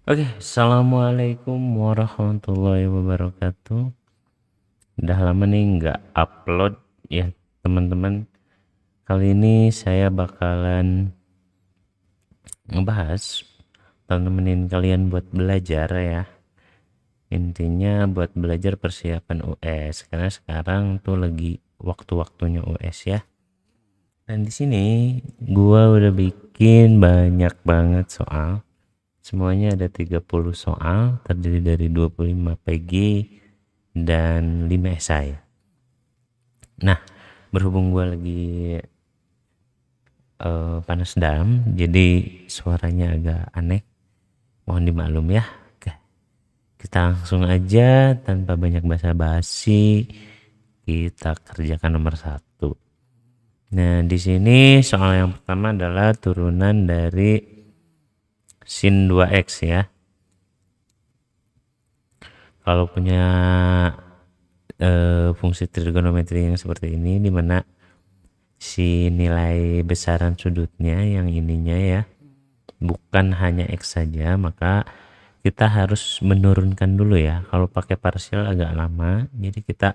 Oke, assalamualaikum warahmatullahi wabarakatuh. Udah lama nih nggak upload ya teman-teman. Kali ini saya bakalan ngebahas atau nemenin kalian buat belajar ya. Intinya buat belajar persiapan US karena sekarang tuh lagi waktu-waktunya US ya. Dan di sini gua udah bikin banyak banget soal. Semuanya ada 30 soal, terdiri dari 25 PG dan 5 esai. Nah, berhubung gue lagi panas dalam, jadi suaranya agak aneh. Mohon dimaklum ya. Oke, kita langsung aja tanpa banyak basa-basi. Kita kerjakan nomor satu. Nah, di sini soal yang pertama adalah turunan dari sin 2x ya. Kalau punya fungsi trigonometri yang seperti ini, di mana si nilai besaran sudutnya yang ininya ya bukan hanya X saja, maka kita harus menurunkan dulu ya. Kalau pakai parsial agak lama, jadi kita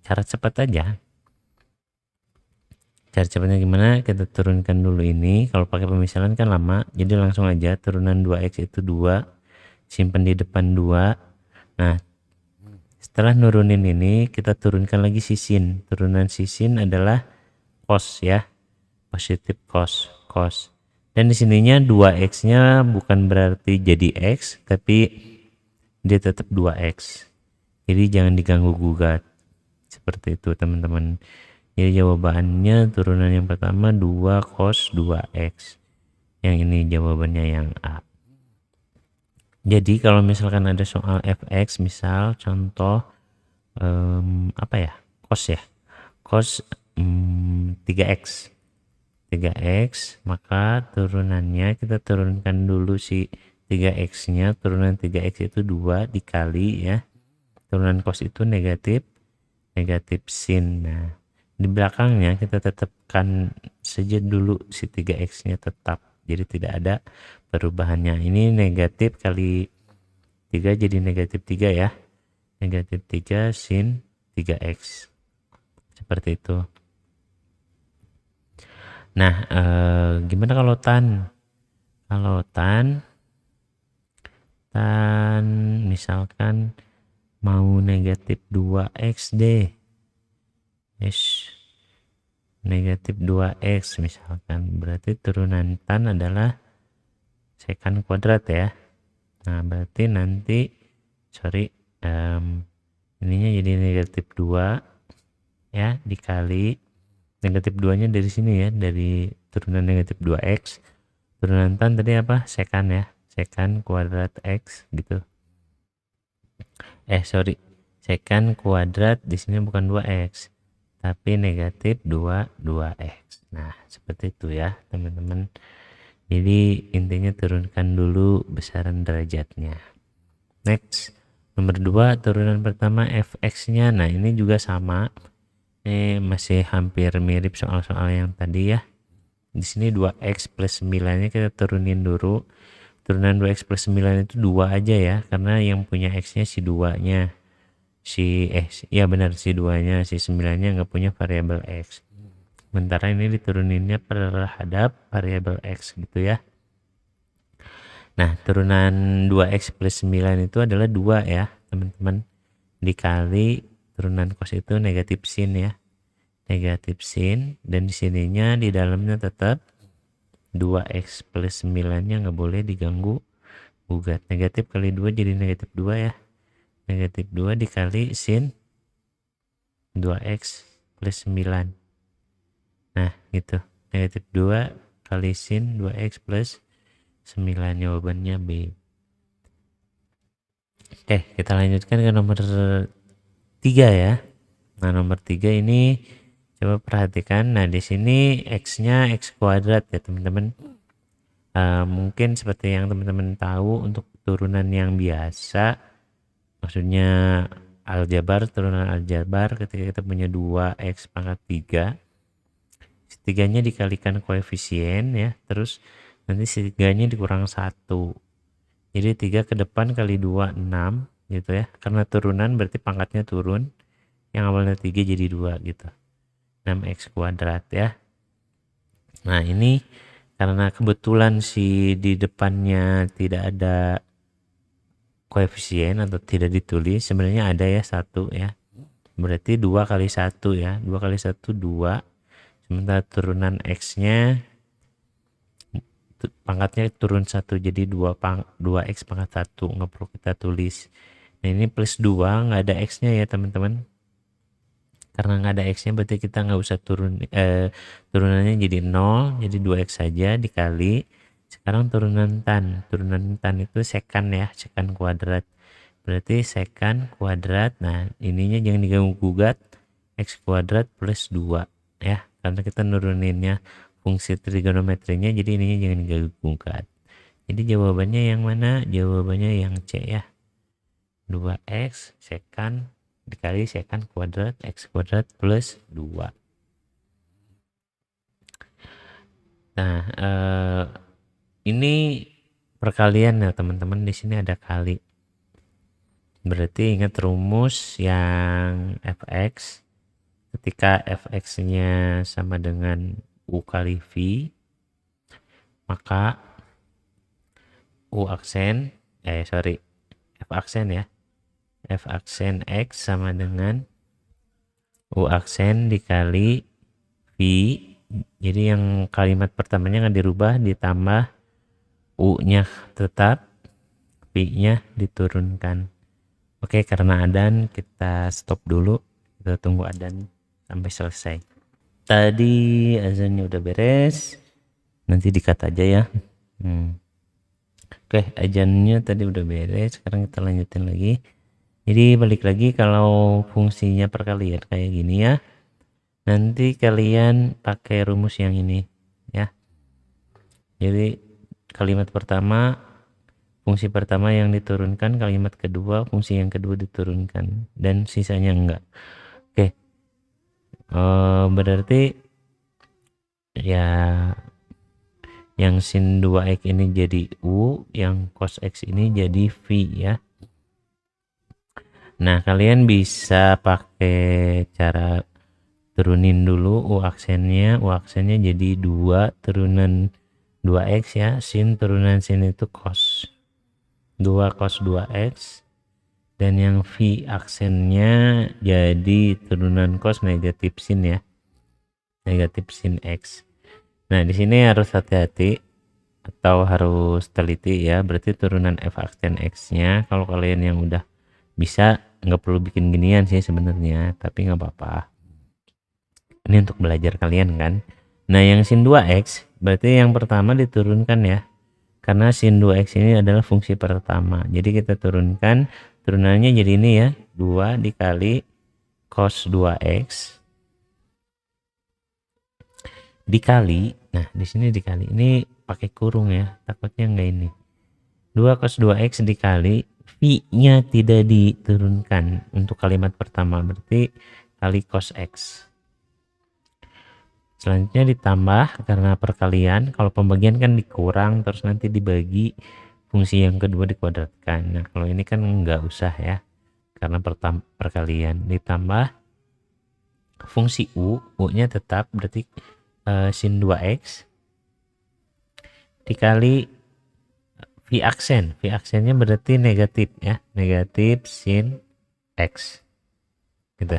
cara cepat aja. Cara cepatnya gimana? Kita turunkan dulu ini. Kalau pakai pemisalan kan lama, jadi langsung aja turunan 2x itu 2, simpan di depan 2. Nah, setelah nurunin ini, kita turunkan lagi sisin. Turunan sisin adalah cos ya, positif cos. Dan di sininya 2x-nya bukan berarti jadi x, tapi dia tetap 2x. Jadi jangan diganggu gugat. Seperti itu teman-teman. Jadi jawabannya turunan yang pertama 2 cos 2x. Yang ini jawabannya yang A. Jadi kalau misalkan ada soal fx, misal contoh apa ya? Cos ya. Cos 3x. 3x, maka turunannya kita turunkan dulu si 3x nya, turunan 3x itu 2 dikali ya, turunan cos itu negatif sin. Nah, di belakangnya kita tetapkan saja dulu si 3x nya tetap, jadi tidak ada perubahannya. Ini negatif kali 3 jadi negatif 3 ya, negatif 3 sin 3x, seperti itu. Nah, gimana kalau tan? Kalau tan misalkan mau negatif 2x deh. Yes. Negatif 2x misalkan. Berarti turunan tan adalah secant kuadrat ya. Nah, berarti nanti ininya jadi negatif 2 ya, dikali negatif 2 nya dari sini ya, dari turunan negatif 2x. Turunan tan tadi apa? Secant ya. Secant kuadrat x gitu. Secant kuadrat di sini bukan 2x, tapi negatif 2x. Nah, seperti itu ya, teman-teman. Jadi intinya turunkan dulu besaran derajatnya. Next, nomor 2, turunan pertama fx-nya. Nah, ini juga sama. Ini masih hampir mirip soal-soal yang tadi ya. Di sini 2x plus 9-nya kita turunin dulu. Turunan 2x plus 9 itu 2 aja ya, karena yang punya x-nya si 2-nya. Ya benar, si 2-nya, si 9-nya nggak punya variabel x. Sementara ini dituruninnya terhadap variabel x gitu ya. Nah, turunan 2x plus 9 itu adalah 2 ya, teman-teman. Dikali turunan cos itu negatif sin ya. Negatif sin, dan di sininya di dalamnya tetap 2x plus 9-nya nggak boleh diganggu gugat. Negatif kali 2 jadi negatif 2 ya. Negatif 2 dikali sin 2x plus 9. Nah, gitu. Negatif 2 kali sin 2x plus 9. Jawabannya B. Oke, kita lanjutkan ke nomor 3 ya. Nah, nomor 3 ini coba perhatikan. Nah, di sini x-nya x kuadrat ya, teman-teman. Mungkin seperti yang teman-teman tahu, untuk turunan yang biasa, maksudnya turunan aljabar, ketika kita punya 2x pangkat 3, tiganya dikalikan koefisien ya, terus nanti tiganya dikurang 1. Jadi 3 ke depan kali 2 6 gitu ya. Karena turunan berarti pangkatnya turun. Yang awalnya 3 jadi 2 gitu. 6x kuadrat ya. Nah, ini karena kebetulan di depannya tidak ada koefisien atau tidak ditulis, sebenarnya ada ya 1 ya. Berarti 2 kali 1 ya. 2 kali 1 2. Sementara turunan x-nya pangkatnya turun 1 jadi 2x pangkat 1, nggak perlu kita tulis. Nah, ini plus 2 nggak ada x-nya ya teman-teman. Karena nggak ada x-nya berarti kita nggak usah turunannya jadi 0, jadi 2x saja dikali. Sekarang turunan tan itu sekan ya, sekan kuadrat. Berarti sekan kuadrat. Nah, ininya jangan diganggu gugat, x kuadrat plus 2 ya, karena kita nuruninnya fungsi trigonometrinya, jadi ininya jangan diganggu gugat. Jadi jawabannya yang mana? Jawabannya yang C ya. 2x sekan dikali sekan kuadrat x kuadrat plus 2. Nah, ini perkalian ya teman-teman, di sini ada kali. Berarti ingat rumus yang fx. Ketika fx-nya sama dengan u kali v, maka f aksen ya. F aksen x sama dengan u aksen dikali v. Jadi yang kalimat pertamanya nggak dirubah, ditambah u-nya tetap, v-nya diturunkan. Oke, karena adan kita stop dulu, kita tunggu adan sampai selesai. Tadi azannya udah beres, nanti dikat aja ya. Oke, azannya tadi udah beres, sekarang kita lanjutin lagi. Jadi balik lagi, kalau fungsinya perkalian kayak gini ya, nanti kalian pakai rumus yang ini ya. Jadi kalimat pertama, fungsi pertama yang diturunkan, kalimat kedua, fungsi yang kedua diturunkan, dan sisanya enggak. Oke, berarti ya yang sin 2x ini jadi u, yang cos x ini jadi v ya. Nah, kalian bisa pakai cara turunin dulu u aksennya jadi 2 turunan 2x ya. Sin turunan sin itu cos 2 cos 2x, dan yang v aksennya jadi turunan cos negatif sin ya, negatif sin x. Nah, di sini harus hati-hati atau harus teliti ya. Berarti turunan f aksen x nya, kalau kalian yang udah bisa nggak perlu bikin ginian sih sebenarnya, tapi nggak apa-apa, ini untuk belajar kalian kan. Nah, yang sin 2x berarti yang pertama diturunkan ya, karena sin 2x ini adalah fungsi pertama, jadi kita turunkan. Turunannya jadi ini ya, 2 dikali cos 2x dikali, nah di sini dikali, ini pakai kurung ya, takutnya enggak ini. 2 cos 2x dikali v-nya tidak diturunkan untuk kalimat pertama, berarti kali cos x. Selanjutnya ditambah karena perkalian, kalau pembagian kan dikurang terus nanti dibagi, fungsi yang kedua dikuadratkan. Nah, kalau ini kan enggak usah ya, karena perkalian. Ditambah fungsi u-nya tetap, berarti sin 2x dikali v aksennya berarti negatif ya, negatif sin x gitu.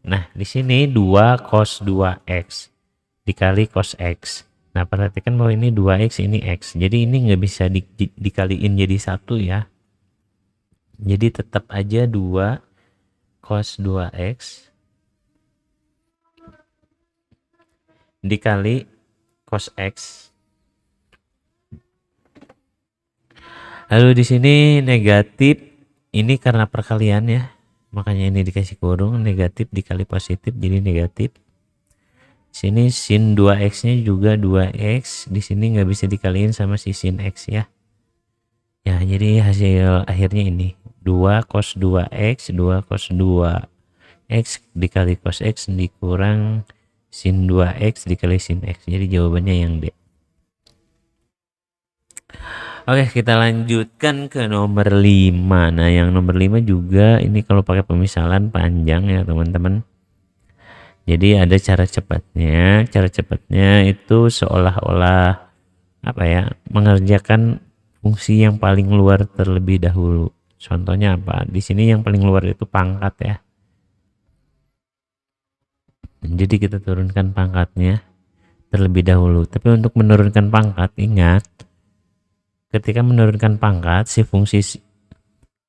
Nah, di sini 2 cos 2x dikali cos x. Nah, perhatikan bahwa ini 2x, ini x, jadi ini nggak bisa dikaliin jadi 1 ya, jadi tetap aja 2 cos 2x dikali cos x. Lalu di sini negatif, ini karena perkalian ya, makanya ini dikasih kurung, negatif dikali positif jadi negatif. Sini sin 2x nya juga 2x, di sini nggak bisa dikaliin sama si sin x ya. Ya, jadi hasil akhirnya ini 2 cos 2x 2 cos 2x dikali cos x dikurang sin 2x dikali sin x, jadi jawabannya yang D. Oke, kita lanjutkan ke nomor 5. Nah, yang nomor 5 juga ini kalau pakai pemisalan panjang ya, teman-teman. Jadi ada cara cepatnya. Cara cepatnya itu seolah-olah apa ya? Mengerjakan fungsi yang paling luar terlebih dahulu. Contohnya apa? Di sini yang paling luar itu pangkat ya. Jadi kita turunkan pangkatnya terlebih dahulu. Tapi untuk menurunkan pangkat, ingat ketika menurunkan pangkat si fungsi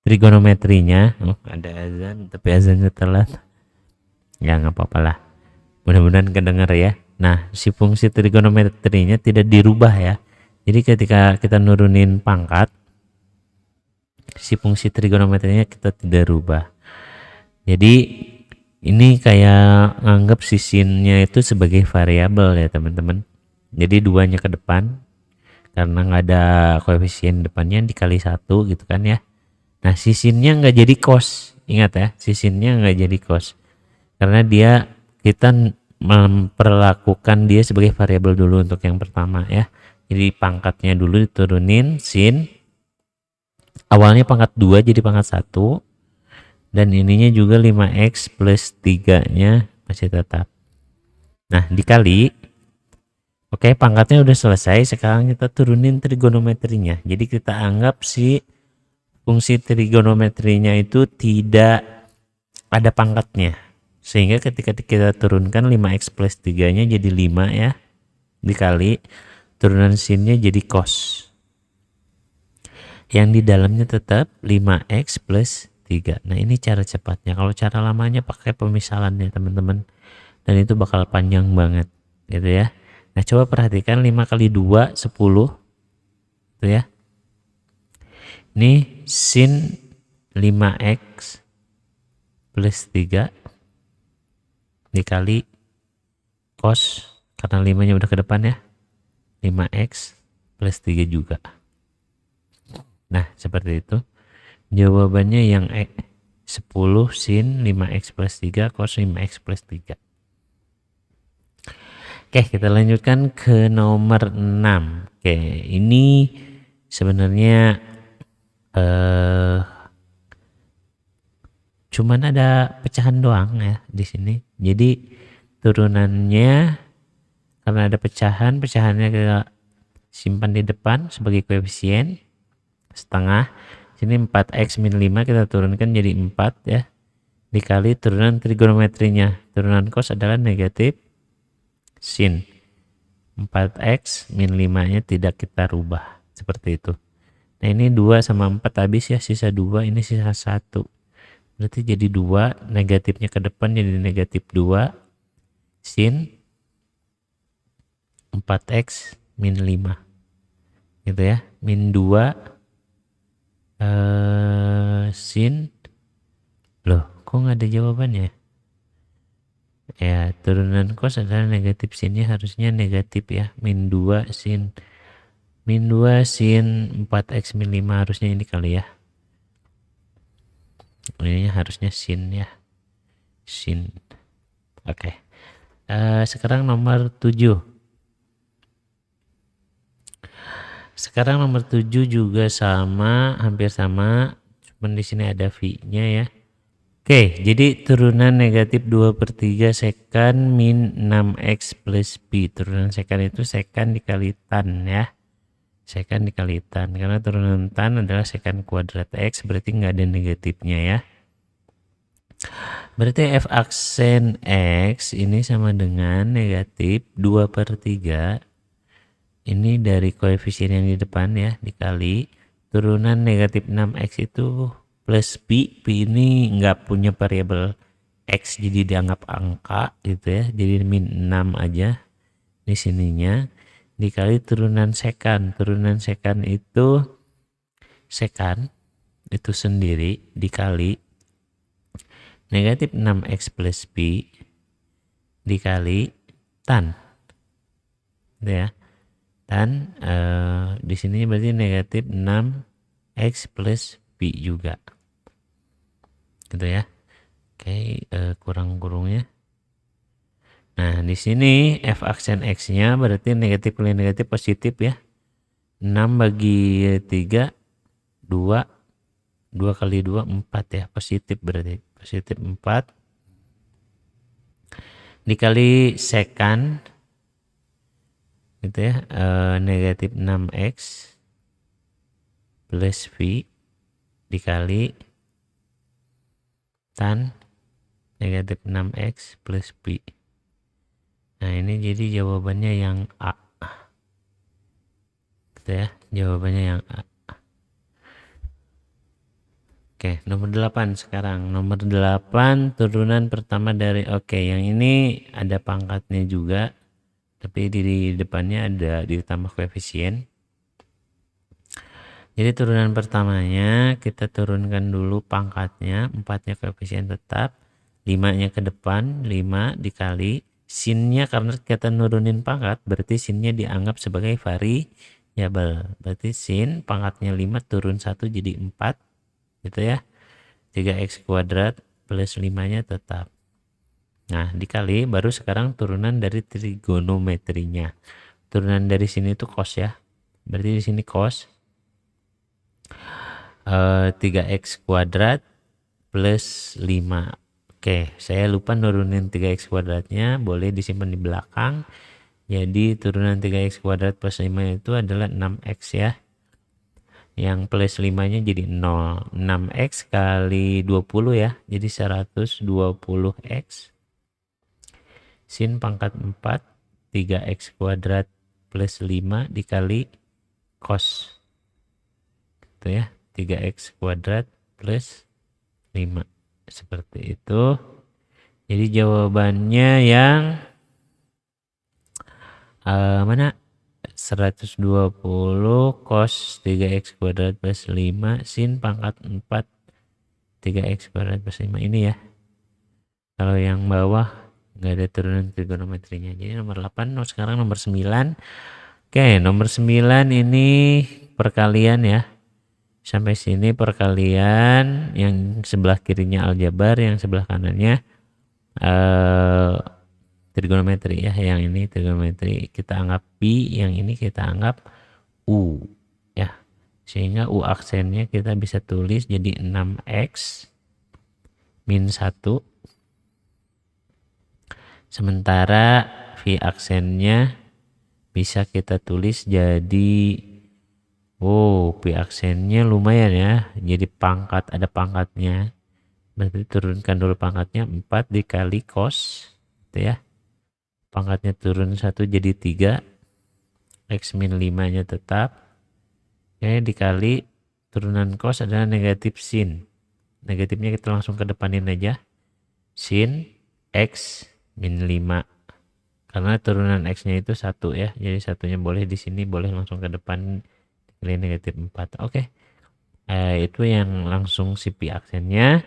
trigonometrinya, ada azan tapi azannya telat. Ya nggak apa-apa lah. Mudah-mudahan kedengar ya. Nah, si fungsi trigonometrinya tidak dirubah ya. Jadi ketika kita nurunin pangkat, si fungsi trigonometrinya kita tidak rubah. Jadi ini kayak nganggap si sinnya itu sebagai variabel ya teman-teman. Jadi duanya ke depan karena nggak ada koefisien depannya dikali 1 gitu kan ya. Nah si sinnya nggak jadi cos, ingat ya, si sinnya nggak jadi cos karena dia kita memperlakukan dia sebagai variabel dulu untuk yang pertama ya. Jadi pangkatnya dulu diturunin sin, awalnya pangkat 2 jadi pangkat 1, dan ininya juga 5x plus 3 nya masih tetap. Nah dikali, oke pangkatnya udah selesai, sekarang kita turunin trigonometrinya. Jadi kita anggap si fungsi trigonometrinya itu tidak ada pangkatnya, sehingga ketika kita turunkan 5x plus 3 nya jadi 5 ya, dikali turunan sinnya jadi cos, yang di dalamnya tetap 5x plus 3. Nah ini cara cepatnya. Kalau cara lamanya pakai pemisalannya teman-teman, dan itu bakal panjang banget gitu ya. Nah coba perhatikan 5 kali 2 10 itu ya. Ini sin 5x plus 3 dikali cos, karena 5 nya udah ke depan ya, 5x plus 3 juga. Nah seperti itu jawabannya, yang 10 sin 5x plus 3 cos 5x plus 3. Oke, kita lanjutkan ke nomor 6. Oke, ini sebenarnya cuman ada pecahan doang ya di sini. Jadi turunannya karena ada pecahan, pecahannya kita simpan di depan sebagai koefisien setengah. Sini 4x min 5 kita turunkan jadi 4 ya, dikali turunan trigonometrinya. Turunan cos adalah negatif sin. 4x min 5 nya tidak kita rubah seperti itu. Nah ini 2 sama 4 habis ya, sisa 2, ini sisa 1. Berarti jadi 2, negatifnya ke depan jadi negatif 2 sin 4x min 5 gitu ya, min 2 sin, loh kok nggak ada jawabannya ya. Turunan cos adalah negatif sinnya harusnya negatif ya, min 2 sin 4x min 5, harusnya ini kali ya, ini harusnya sin ya, sin. Oke. Sekarang nomor 7. Sekarang nomor 7 juga sama, hampir sama, cuman di sini ada V-nya ya. Oke, jadi turunan negatif 2/3 sekan min 6x plus B. Turunan sekan itu sekan dikali tan ya. Sekan dikali tan, karena turunan tan adalah sekan kuadrat x, berarti nggak ada negatifnya ya. Berarti f aksen x ini sama dengan negatif 2/3. Ini dari koefisien yang di depan ya, dikali turunan negatif 6x itu plus B. B ini nggak punya variabel x, jadi dianggap angka gitu ya, jadi min 6 aja di sininya, dikali turunan sekan. Turunan sekan itu sekan itu sendiri dikali negatif 6x plus B dikali tan gitu ya. Dan di sini berarti negatif 6x plus B juga gitu ya. Oke, kurang kurungnya. Nah di sini f aksen x nya berarti negatif kali negatif positif ya, 6 bagi 3 2, 2 kali 2 4 ya, positif berarti positif 4 dikali sekan gitu ya, negatif 6x plus V dikali tan negatif 6x plus V. Nah ini jadi jawabannya yang A gitu ya, jawabannya yang A. Oke, nomor 8 sekarang. Nomor 8 turunan pertama dari yang ini ada pangkatnya juga, tapi di depannya ada ditambah koefisien. Jadi turunan pertamanya kita turunkan dulu pangkatnya, 4-nya koefisien tetap, 5-nya ke depan, 5 dikali sinnya, karena kita nurunin pangkat berarti sinnya dianggap sebagai variabel. Berarti sin pangkatnya 5 turun 1 jadi 4 gitu ya. 3x kuadrat plus 5-nya tetap. Nah, dikali baru sekarang turunan dari trigonometrinya. Turunan dari sini itu cos ya. Berarti di sini cos 3x kuadrat plus 5. Oke, saya lupa nurunin 3x kuadratnya, boleh disimpan di belakang. Jadi turunan 3x kuadrat plus 5 itu adalah 6x ya. Yang plus 5-nya jadi 0. 6x kali 20 ya, jadi 120x. Sin pangkat 4, 3x kuadrat plus 5 dikali cos. Itu ya, 3x kuadrat plus 5. Seperti itu. Jadi jawabannya yang mana? 120 cos 3x kuadrat plus 5 sin pangkat 4 3x kuadrat plus 5 ini ya. Kalau yang bawah nggak ada turunan trigonometrinya. Jadi nomor 8. Sekarang nomor 9. Oke, nomor 9 ini perkalian ya. Sampai sini perkalian, yang sebelah kirinya aljabar, yang sebelah kanannya trigonometri ya. Yang ini trigonometri kita anggap pi, yang ini kita anggap u ya, sehingga u aksennya kita bisa tulis jadi 6x min 1, sementara v aksennya bisa kita tulis jadi p aksennya lumayan ya, jadi pangkat, ada pangkatnya, berarti turunkan dulu pangkatnya, 4 dikali cos gitu ya, pangkatnya turun 1 jadi 3, x min 5 nya tetap, dikali turunan cos adalah negatif sin, negatifnya kita langsung ke depanin aja, sin x min 5, karena turunan x nya itu 1 ya, jadi satunya boleh di sini, boleh langsung ke depan dikali negatif 4. Itu yang langsung si pi aksennya.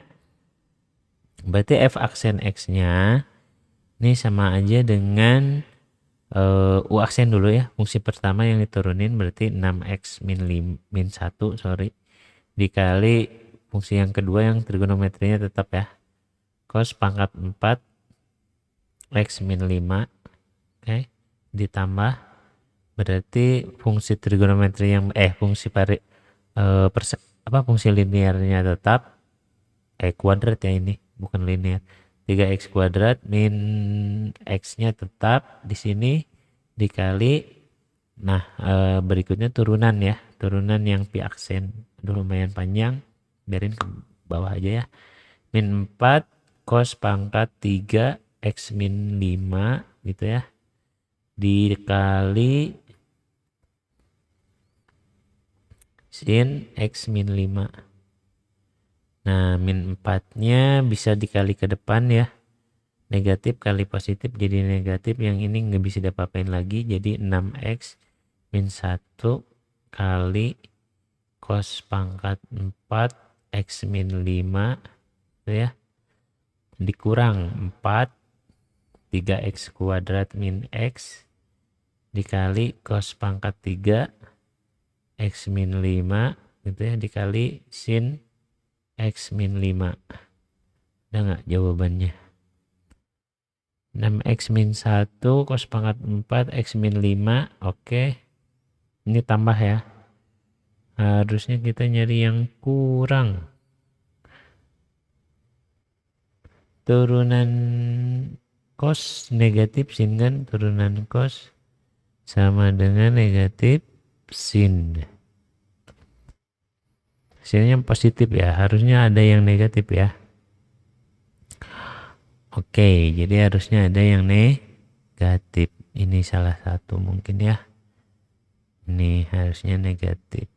Berarti f aksen x nya ini sama aja dengan u aksen dulu ya, fungsi pertama yang diturunin berarti 6x min 1 dikali fungsi yang kedua yang trigonometrinya tetap ya, cos pangkat 4 x min 5 ditambah berarti fungsi trigonometri yang fungsi fungsi linearnya tetap kuadrat ya, ini bukan linear, 3x kuadrat min x nya tetap di sini dikali, nah berikutnya turunan ya, turunan yang pi aksen, lumayan panjang, biarin ke bawah aja ya, min 4 cos pangkat 3 x min 5 gitu ya, dikali sin x min 5. Nah, min 4-nya bisa dikali ke depan ya. Negatif kali positif jadi negatif, yang ini nggak bisa diapa-apain lagi, jadi 6x min 1 kali cos pangkat 4 x min 5 gitu ya, dikurang 4 3x kuadrat min x dikali cos pangkat 3 x min 5 gitu ya, dikali sin x min 5. Udah nggak jawabannya? 6x min 1 cos pangkat 4 x min 5. Oke. Ini tambah ya. Harusnya kita nyari yang kurang. Turunan cos negatif sin kan, turunan cos sama dengan negatif sin. Hasilnya positif ya, harusnya ada yang negatif ya. Oke, jadi harusnya ada yang negatif. Ini salah satu mungkin ya. Ini harusnya negatif.